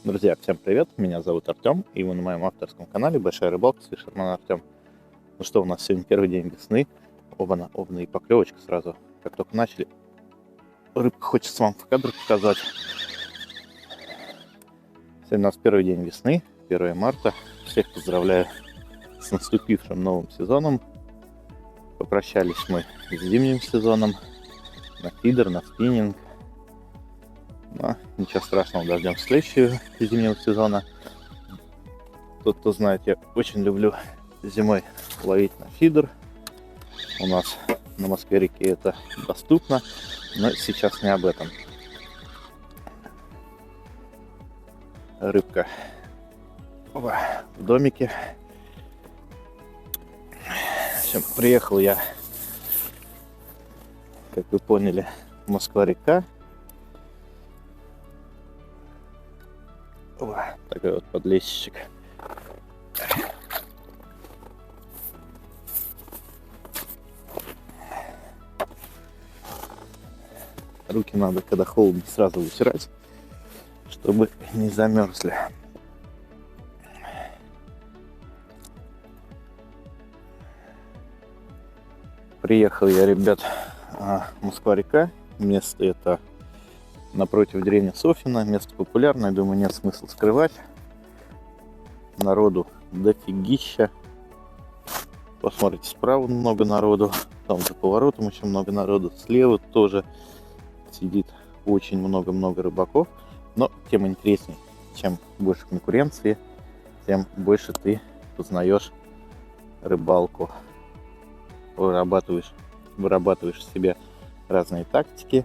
Друзья, всем привет, меня зовут Артем, и вы на моем авторском канале Большая рыбалка с Фишерман Артем. Ну что, у нас сегодня первый день весны, оба и поклевочка сразу, как только начали. Рыбка хочется вам в кадр показать. Сегодня у нас первый день весны, 1 марта. Всех поздравляю с наступившим новым сезоном. Попрощались мы с зимним сезоном, на фидер, на спиннинг. Но ничего страшного, дождем следующего зимнего сезона. Тот, кто знает, я очень люблю зимой ловить на фидер. У нас на Москве-реке это доступно, но сейчас не об этом. Рыбка в домике. В общем, приехал я, как вы поняли, Москва-река. Такой вот подлещик. Руки надо, когда холодно, сразу вытирать, чтобы не замерзли. Приехал я, ребят, Москва-река. Место это напротив деревни Софьино. Место популярное, думаю, нет смысла скрывать. Народу дофигища. Посмотрите, справа много народу, там за поворотом очень много народу, слева тоже сидит очень много рыбаков. Но тем интереснее, чем больше конкуренции, тем больше ты познаешь рыбалку, вырабатываешь себе разные тактики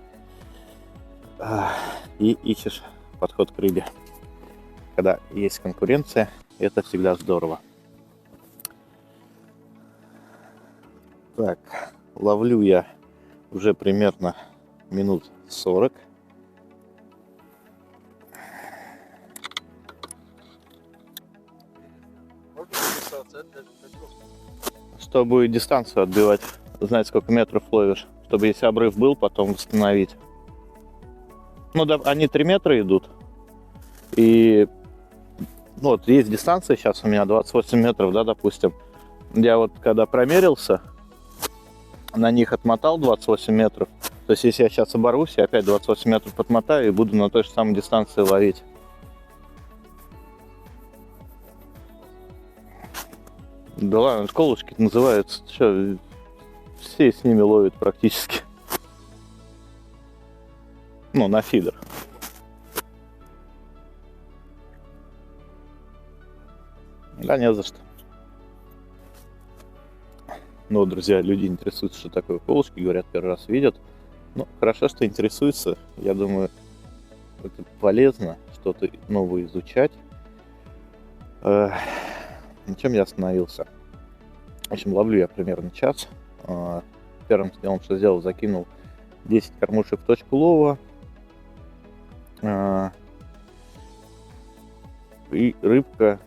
и ищешь подход к рыбе. Когда есть конкуренция, это всегда здорово. Так, ловлю я уже примерно минут 40. Чтобы дистанцию отбивать, знать, сколько метров ловишь, чтобы если обрыв был, потом восстановить. Ну да, они 3 метра идут. И ну, вот есть дистанция, сейчас у меня 28 метров, да, допустим. Я вот когда промерился, на них отмотал 28 метров. То есть если я сейчас оборвусь, я опять 28 метров подмотаю и буду на той же самой дистанции ловить. Да ладно, колышки называются. Что, все с ними ловят практически. Ну, на фидер. Да, не за что. Ну, друзья, люди интересуются, что такое колышки, говорят, первый раз видят. Ну, хорошо, что интересуются. Я думаю, это полезно, что-то новое изучать. На чем я остановился? В общем, ловлю я примерно час. Первым делом, что сделал, закинул 10 кормушек в точку лова. И рыбка,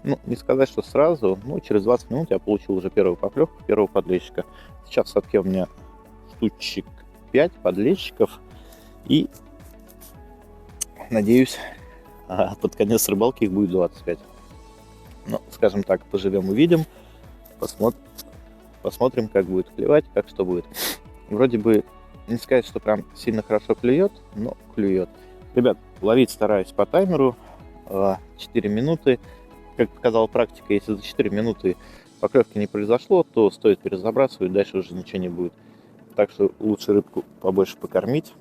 ну, не сказать, что сразу, но через 20 минут я получил уже первую поклевку, первого подлещика. Сейчас в садке у меня штучек 5 подлещиков. И, надеюсь, под конец рыбалки их будет 25. Ну, скажем так, поживем увидим. Посмотрим, как будет клевать, как что будет. Вроде бы не сказать, что прям сильно хорошо клюет, но клюет. Ребят, ловить стараюсь по таймеру 4 минуты. Как показала практика, если за 4 минуты поклевки не произошло, то стоит перезабрасывать, дальше уже ничего не будет. Так что лучше рыбку побольше покормить,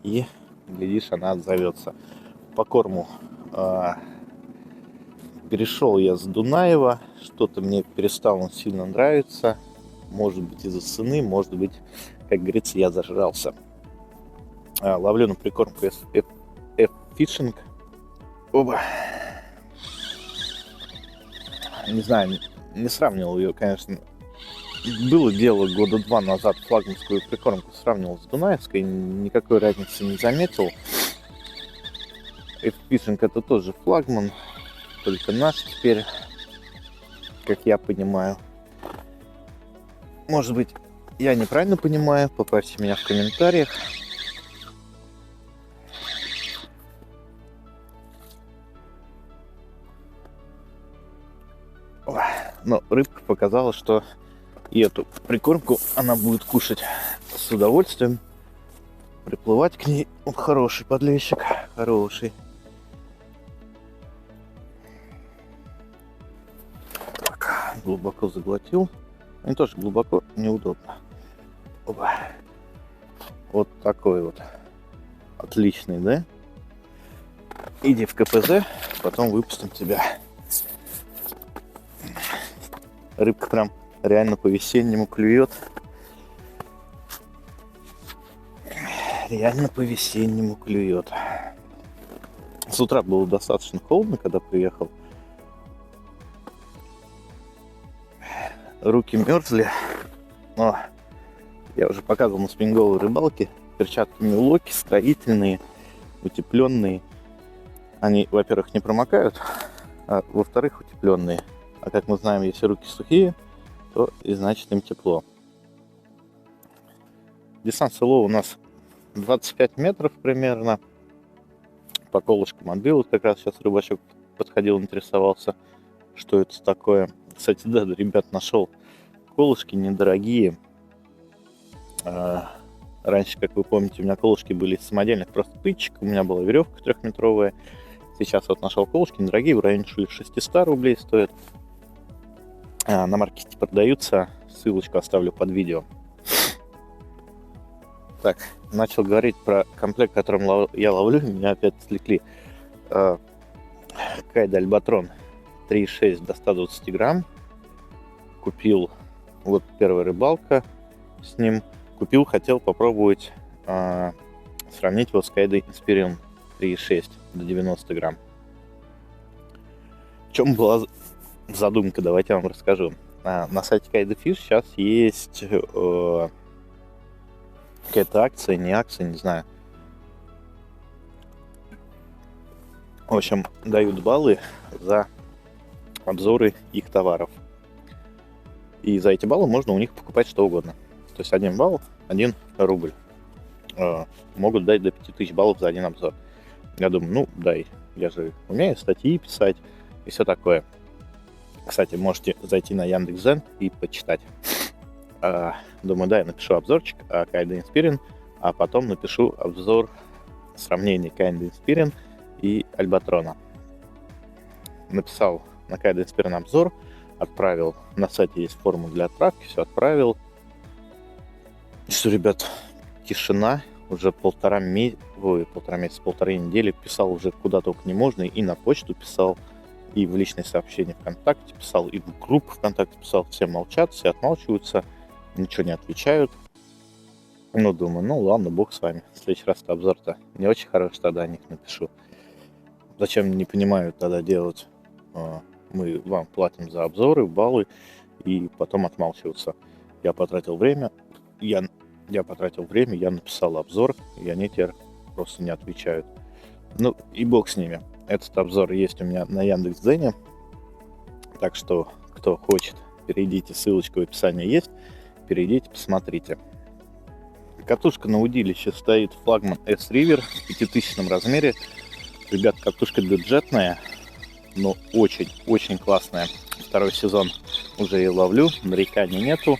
и, глядишь, она отзовется. По корму перешел я с Дунаева, что-то мне перестал он сильно нравиться. Может быть, из-за цены, может быть, как говорится, я зажрался. Ловлю на прикормку F-Fishing. Оба. Не знаю, не сравнивал ее, конечно. Было дело года 2 назад, флагманскую прикормку сравнивал с дунаевской, никакой разницы не заметил. F-Fishing это тоже флагман, только наш теперь, как я понимаю. Может быть, я неправильно понимаю, поправьте меня в комментариях. Но рыбка показала, что и эту прикормку она будет кушать с удовольствием. Приплывать к ней. Хороший подлещик, хороший. Так, глубоко заглотил. Они тоже глубоко, неудобно. Опа. Вот такой вот. Отличный, да? Иди в КПЗ, потом выпустим тебя. Рыбка прям реально по-весеннему клюет. Реально по-весеннему клюет. С утра было достаточно холодно, когда приехал. Руки мерзли. Но я уже показывал на спиннинговой рыбалке. Перчатки Милуоки строительные, утепленные. Они, во-первых, не промокают, а во-вторых, утепленные. А как мы знаем, если руки сухие, то и значит им тепло. Дистанция лова у нас 25 метров примерно. По колышкам отбил. Вот как раз сейчас рыбачок подходил, интересовался, что это такое. Кстати, да, ребят, нашел колышки недорогие. Раньше, как вы помните, у меня колышки были из самодельных просто тычек. У меня была веревка 3-метровая. Сейчас вот нашел колышки недорогие, в районе 600 рублей стоят. На маркете продаются. Ссылочку оставлю под видео. Так, начал говорить про комплект, которым я ловлю. Меня опять отвлекли. Кайда Альбатрон 3,6 до 120 грамм. Купил, вот первая рыбалка с ним. Купил, хотел попробовать сравнить его с Кайдой Inspiron 3,6 до 90 грамм. В чем была задумка, давайте я вам расскажу. На сайте Kaido Fish сейчас есть какая-то акция, не акция, не знаю. В общем, дают баллы за обзоры их товаров. И за эти баллы можно у них покупать что угодно. То есть 1 балл, 1 рубль. Могут дать до 5000 баллов за один обзор. Я думаю, ну дай, я же умею статьи писать и все такое. Кстати, можете зайти на Яндекс.Дзен и почитать. Думаю, да, я напишу обзорчик о Kaido Inspiron, а потом напишу обзор сравнения Kaido Inspiron и Альбатрона. Написал на Kaido Inspiron обзор, отправил. На сайте есть форма для отправки, все отправил. И что, ребят, тишина. Уже полторы недели писал уже куда только не можно. И на почту писал, и в личные сообщения ВКонтакте писал, и в группу ВКонтакте писал. Все молчат, все отмалчиваются, ничего не отвечают. Ну, думаю, ну ладно, бог с вами. В следующий раз обзор-то не очень хороший, тогда о них напишу. Зачем, не понимаю, тогда делать? Мы вам платим за обзоры, баллы, и потом отмалчиваться. Я потратил время, я написал обзор, и они теперь просто не отвечают. Ну, и бог с ними. Этот обзор есть у меня на Яндекс.Дзене. Так что, кто хочет, перейдите, ссылочка в описании есть. Перейдите, посмотрите. Катушка на удилище стоит флагман S-River в 5000 размере. Ребят, катушка бюджетная, но очень классная. Второй сезон уже ее ловлю, нареканий нету.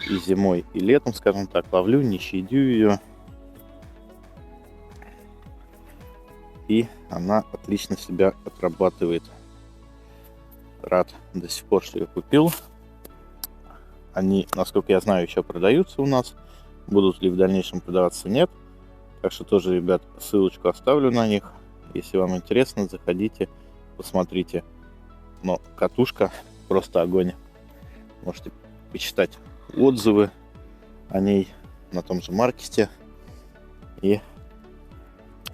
И зимой, и летом, скажем так, ловлю, не щадю ее. И она отлично себя отрабатывает. Рад до сих пор, что я купил. Они, насколько я знаю, еще продаются у нас. Будут ли в дальнейшем продаваться, нет. Так что тоже, ребят, ссылочку оставлю на них. Если вам интересно, заходите, посмотрите. Но катушка просто огонь. Можете почитать отзывы о ней на том же маркете и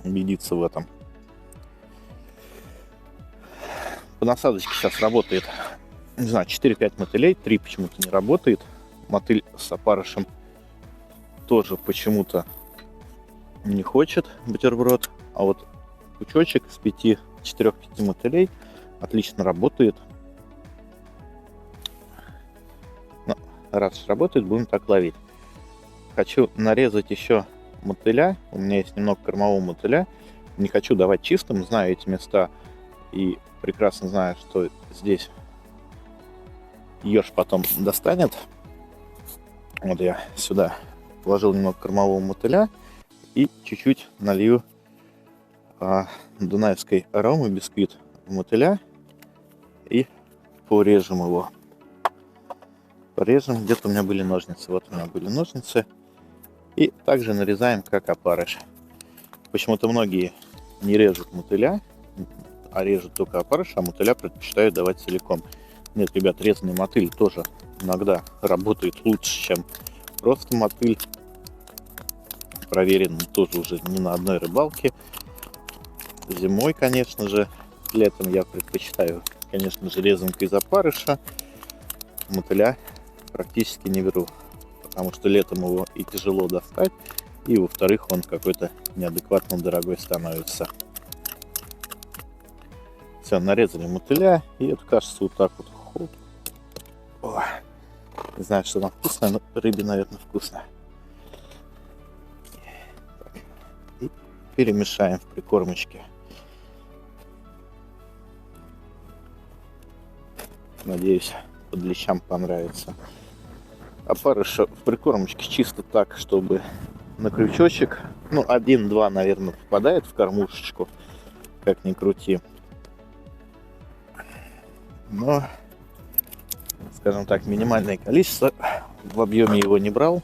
убедиться в этом. По насадочке сейчас работает, не знаю, 4-5 мотылей, 3 почему-то не работает. Мотыль с опарышем тоже почему-то не хочет бутерброд, а вот пучочек с 4-5 мотылей отлично работает. Но раз работает, будем так ловить. Хочу нарезать еще мотыля, у меня есть немного кормового мотыля, не хочу давать чистым, знаю эти места и прекрасно знаю, что здесь еж потом достанет. Вот я сюда положил немного кормового мотыля и чуть-чуть налью дунаевской аромы бисквит в мотыля и порежем его. Порежем. Где-то у меня были ножницы. Вот у меня были ножницы. И также нарезаем как опарыш. Почему-то многие не режут мотыля, а режут только опарыш, а мотыля предпочитают давать целиком. Нет, ребят, резанный мотыль тоже иногда работает лучше, чем просто мотыль. Проверен тоже уже не на одной рыбалке. Зимой, конечно же, летом я предпочитаю, конечно же, резанку из опарыша. Мотыля практически не беру, потому что летом его и тяжело достать, и во-вторых, он какой-то неадекватно дорогой становится. Все, нарезали мотыля, и это кажется вот так вот. Хоп. О, не знаю, что там вкусно, но рыбе, наверное, вкусно. Так. И перемешаем в прикормочке. Надеюсь, подлещам понравится. Опарыша в прикормочке чисто так, чтобы на крючочек, ну, 1-2, наверное, попадает в кормушечку, как ни крути. Но, скажем так, минимальное количество, в объеме его не брал.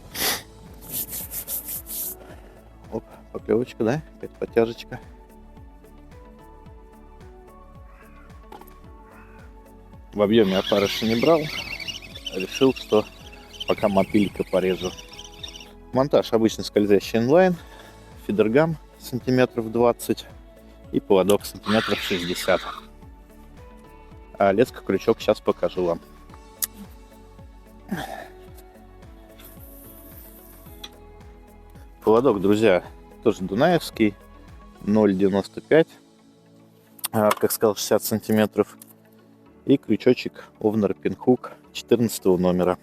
Оп, поклевочка, да? Опять подтяжечка. В объеме опарыша не брал. Решил, что пока мотылька порежу. Монтаж обычно скользящий инлайн, фидергам сантиметров 20 и поводок сантиметров 60. А леска, крючок сейчас покажу вам. Поводок, друзья, тоже дунаевский, 0,95, как сказал, 60 сантиметров. И крючочек Овнер Пинхук 14 номера.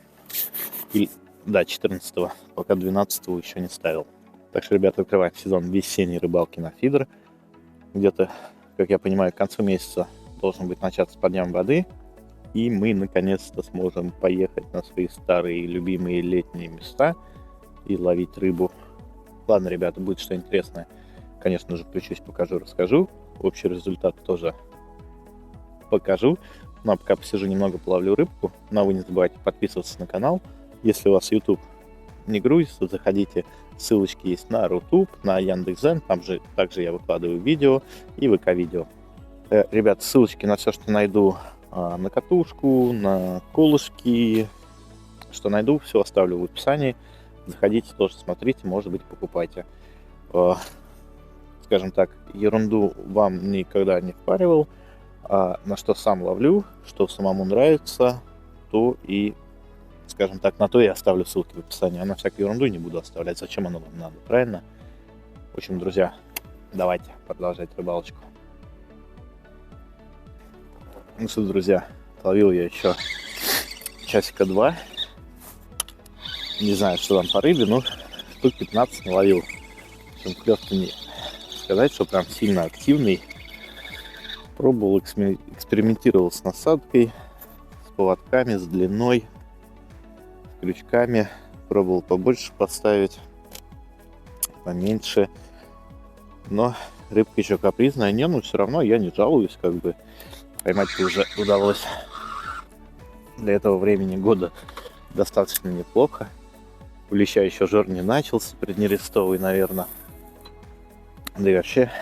И, да, 14, пока 12 еще не ставил. Так что, ребята, открываем сезон весенней рыбалки на фидер. Где-то, как я понимаю, к концу месяца должен быть начаться подъем воды. И мы наконец-то сможем поехать на свои старые любимые летние места и ловить рыбу. Ладно, ребята, будет что интересное. Конечно же, включусь, покажу, расскажу. Общий результат тоже покажу. Ну а пока посижу немного, половлю рыбку. Но вы не забывайте подписываться на канал. Если у вас YouTube не грузится, заходите. Ссылочки есть на Рутуб, на Яндекс.Дзен. Там же также я выкладываю видео и ВК-видео. Ребят, ссылочки на все, что найду, на катушку, на колышки, что найду, все оставлю в описании. Заходите, тоже смотрите, может быть, покупайте. Скажем так, ерунду вам никогда не впаривал. На что сам ловлю, что самому нравится, то и, скажем так, на то я оставлю ссылки в описании. А на всякую ерунду не буду оставлять. Зачем оно вам надо, правильно? В общем, друзья, давайте продолжать рыбалочку. Ну что, друзья, ловил я еще часика 2. Не знаю, что там по рыбе, но штук 15 наловил. В общем, клев-то не сказать, что прям сильно активный. Пробовал, экспериментировал с насадкой, с поводками, с длиной, с крючками. Пробовал побольше поставить, поменьше. Но рыбка еще капризная. Не, но все равно я не жалуюсь, как бы. Поймать уже удалось для этого времени года достаточно неплохо. У леща еще жор не начался, преднерестовый, наверное. Да и вообще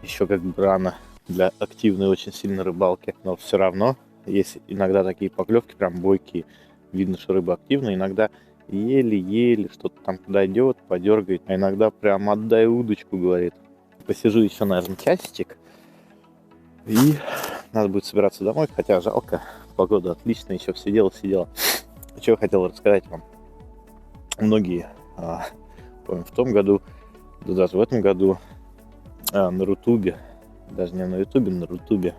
еще как бы рано для активной очень сильной рыбалки. Но все равно есть иногда такие поклевки прям бойкие. Видно, что рыба активная. Иногда еле-еле что-то там подойдет, подергает. А иногда прям отдай удочку, говорит. Посижу еще, наверное, часик. И надо будет собираться домой. Хотя жалко. Погода отличная. Еще сидела. Что я хотел рассказать вам. Многие, помню, в том году, да даже в этом году на Рутубе, даже не на Ютубе, на Рутубе.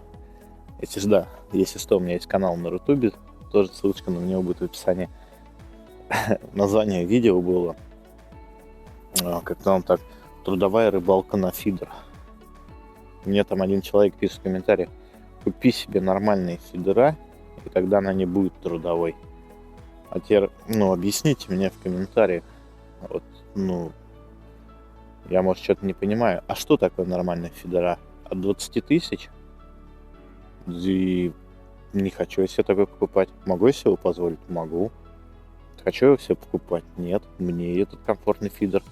Если что, у меня есть канал на Рутубе, тоже ссылочка на него будет в описании. Название видео было, как-то он так, трудовая рыбалка на фидер. Мне там один человек пишет в комментариях: купи себе нормальные фидера и тогда она не будет трудовой. А теперь, объясните мне в комментариях, вот, я, может, что-то не понимаю, а что такое нормальная фидера? От 20 тысяч? И не хочу я себе такой покупать. Могу я себе его позволить? Могу. Хочу я его себе покупать? Нет. Мне этот комфортный фидер.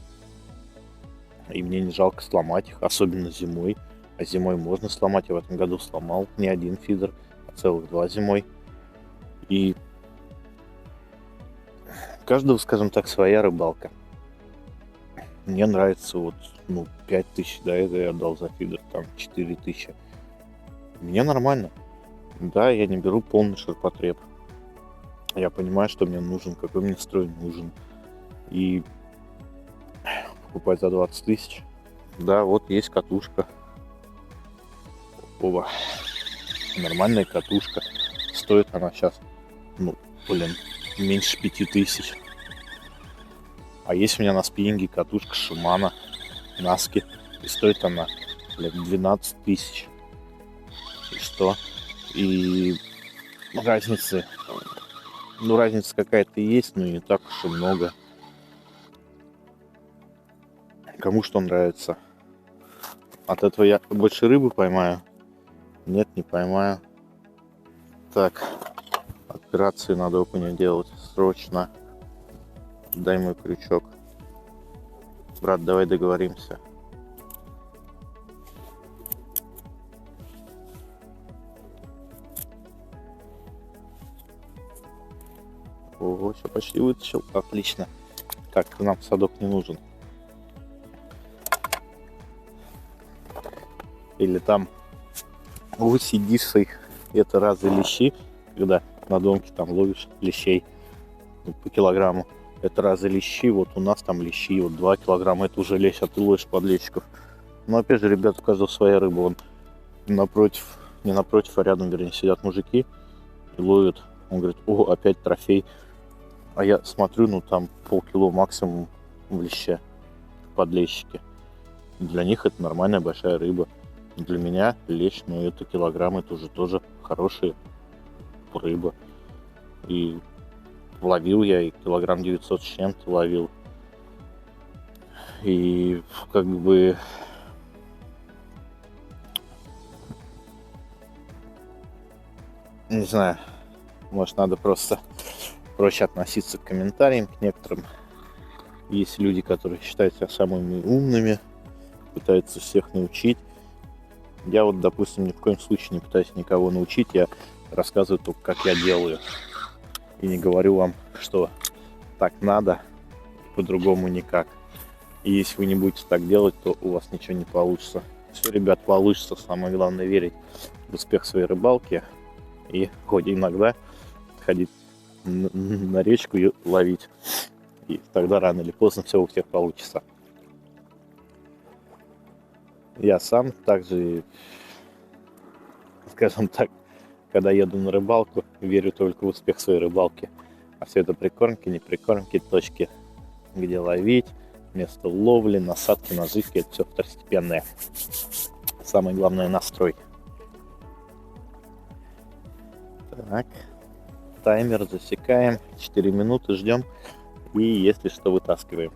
И мне не жалко сломать их, особенно зимой. А зимой можно сломать. Я в этом году сломал не один фидер, а целых 2 зимой. И у каждого, скажем так, своя рыбалка. Мне нравится 5 тысяч, да, это я отдал за фидер, там 4 тысячи. Мне нормально. Да, я не беру полный ширпотреб. Я понимаю, что мне нужен, какой мне строй нужен. И покупать за 20 тысяч. Да, вот есть катушка. Оба. Нормальная катушка. Стоит она сейчас, меньше 5 тысяч. А есть у меня на спиннинге катушка Шимано, Наски. И стоит она, 12 тысяч. И что? И разница какая-то есть, но не так уж и много. Кому что нравится. От этого я больше рыбы поймаю? Нет, не поймаю. Так, операции надо окуня делать срочно. Дай мой крючок. Брат, давай договоримся. Ого, все почти вытащил. Отлично. Так, нам садок не нужен. Или там сидишь своих, это разы лещи, когда на домке там ловишь лещей по килограмму. Это разы лещи, вот у нас там лещи, 2 килограмма, это уже лещ, а ты ловишь подлещиков. Но опять же, ребята, у каждого своя рыба. Вон не напротив, а рядом, вернее, сидят мужики и ловят. Он говорит, опять трофей. А я смотрю, там полкило максимум в леще, подлещики. Для них это нормальная большая рыба. Для меня лещ, это килограмм, это уже тоже хорошая рыба. И ловил я и килограмм 900 с чем-то ловил. И не знаю, может, надо просто проще относиться к комментариям, к некоторым. Есть люди, которые считают себя самыми умными, пытаются всех научить. Я допустим, ни в коем случае не пытаюсь никого научить, я рассказываю только, как я делаю. И не говорю вам, что так надо, по-другому никак. И если вы не будете так делать, то у вас ничего не получится. Все, ребят, получится. Самое главное верить в успех своей рыбалки. И хоть иногда ходить на речку и ловить. И тогда рано или поздно все у всех получится. Я сам также, скажем так, когда еду на рыбалку, верю только в успех своей рыбалки. А все это прикормки, не прикормки, точки, где ловить, место ловли, насадки, наживки, это все второстепенное. Самое главное — настрой. Так, таймер засекаем, 4 минуты ждем и, если что, вытаскиваем.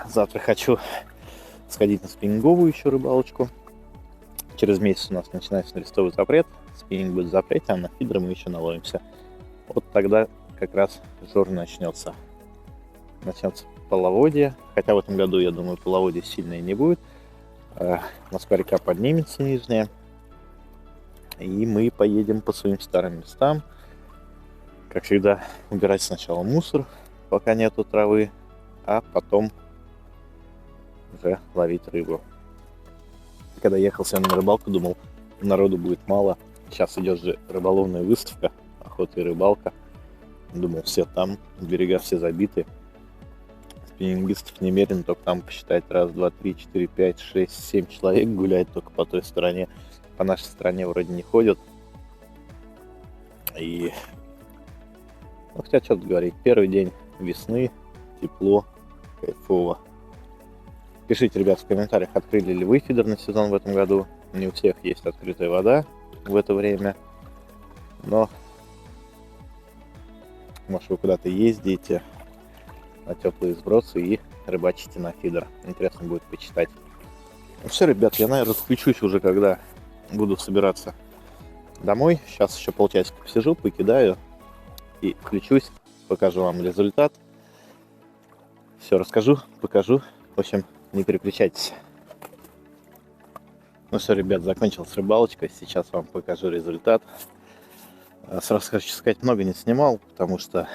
Завтра хочу сходить на спиннинговую еще рыбалочку. Через месяц у нас начинается листовый запрет, спиннинг будет в запрете, а на фидеры мы еще наловимся. Вот тогда как раз жор начнется. Начнется половодье, хотя в этом году, я думаю, половодье сильное не будет. У нас река поднимется нижняя, и мы поедем по своим старым местам. Как всегда, убирать сначала мусор, пока нету травы, а потом уже ловить рыбу. Когда ехал сегодня на рыбалку, думал, народу будет мало. Сейчас идет же рыболовная выставка, охота и рыбалка. Думал, все там, берега все забиты. Спиннингистов немерено, только там посчитать 1, 2, 3, 4, 5, 6, 7 человек гуляет только по той стороне. По нашей стороне вроде не ходят. И хотя что тут говорить, первый день весны, тепло, кайфово. Пишите, ребят, в комментариях, открыли ли вы фидерный сезон в этом году. Не у всех есть открытая вода в это время. Но, может, вы куда-то ездите на теплые сбросы и рыбачите на фидер. Интересно будет почитать. Ну все, ребят, я, наверное, включусь уже, когда буду собираться домой. Сейчас еще полчасика посижу, покидаю и включусь, покажу вам результат. Все расскажу, покажу. В общем, не переключайтесь. Ну все, ребят, закончил с рыбалочкой. Сейчас вам покажу результат. Сразу хочу сказать, много не снимал, потому что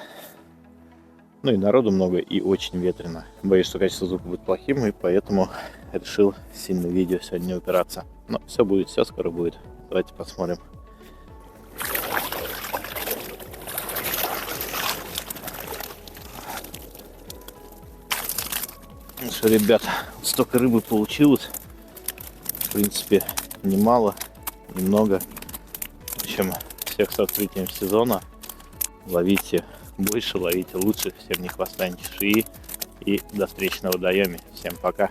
и народу много, и очень ветрено. Боюсь, что качество звука будет плохим, и поэтому решил сильно видео сегодня не упираться. Но все будет, все скоро будет. Давайте посмотрим. Ну что, ребят, столько рыбы получилось. В принципе, немало, немного. В общем, всех с открытием сезона. Ловите больше, ловите лучше. Всем не хвоста, не чешуи. И до встречи на водоеме. Всем пока.